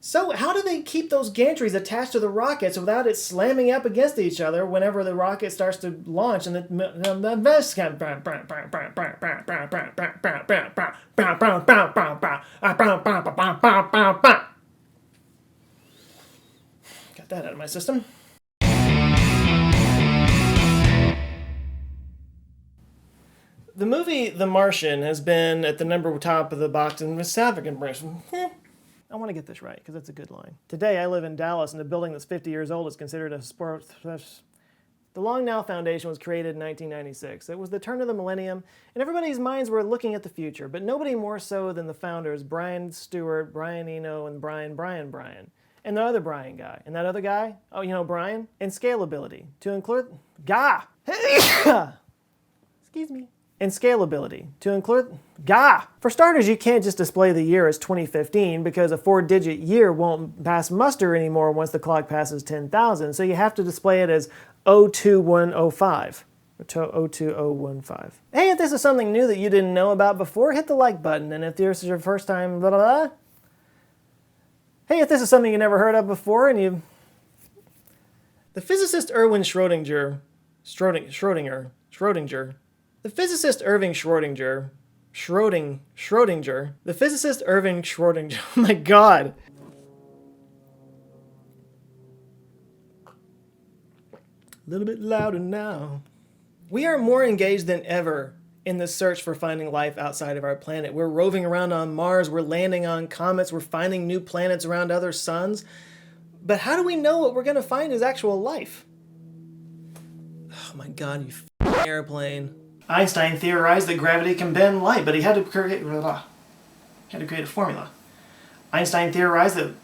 So how do they keep those gantries attached to the rockets without it slamming up against each other whenever the rocket starts to launch and the vest got that out of my system. The movie The Martian has been at the number top of the box in Miss Savick impression. I want to get this right, because it's a good line. Today, I live in Dallas, and a building that's 50 years old is considered a sport. The Long Now Foundation was created in 1996. It was the turn of the millennium, and everybody's minds were looking at the future, but nobody more so than the founders, Brian Stewart, Brian Eno, and Brian. And the other Brian guy. And that other guy, oh, you know, Brian? And scalability. To include... Excuse me. And scalability. To include... For starters, you can't just display the year as 2015 because a 4-digit year won't pass muster anymore once the clock passes 10,000. So you have to display it as 02105. Or 02015. Hey, if this is something new that you didn't know about before, hit the like button. And if this is your first time, blah, blah, blah. Hey, if this is something you never heard of before and you... The physicist Erwin Schrödinger... The physicist Irving Schrödinger... The physicist Irving Schrödinger... Oh my god! A little bit louder now. We are more engaged than ever in the search for finding life outside of our planet. We're roving around on Mars, we're landing on comets, we're finding new planets around other suns. But how do we know what we're going to find is actual life? Oh my god, you airplane. Einstein theorized that gravity can bend light, but he had to create a formula. Einstein theorized that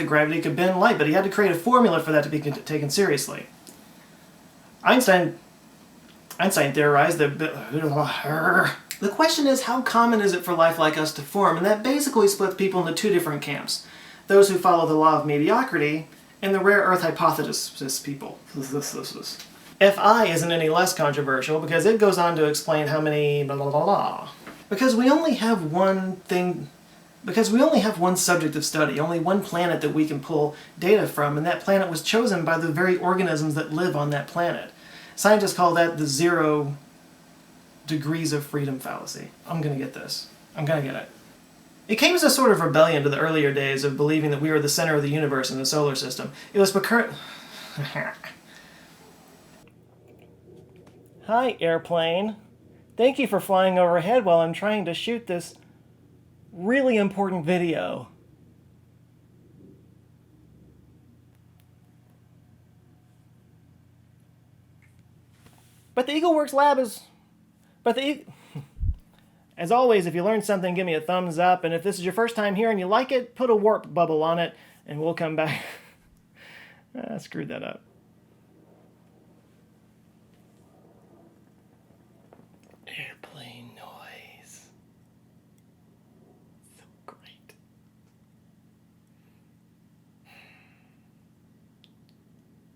gravity could bend light, but he had to create a formula for that to be taken seriously. Einstein theorized that... The question is, how common is it for life like us to form? And that basically splits people into two different camps. Those who follow the law of mediocrity, and the rare Earth hypothesis people. Fi isn't any less controversial because it goes on to explain how many blah blah blah blah. Because we only have one subject of study, only one planet that we can pull data from, and that planet was chosen by the very organisms that live on that planet. Scientists call that the 0 degrees of freedom fallacy. I'm gonna get this. I'm gonna get it. It came as a sort of rebellion to the earlier days of believing that we were the center of the universe and the solar system. It was Hi, airplane. Thank you for flying overhead while I'm trying to shoot this really important video. But the EagleWorks Lab is... As always, if you learned something, give me a thumbs up. And if this is your first time here and you like it, put a warp bubble on it, and we'll come back. I screwed that up.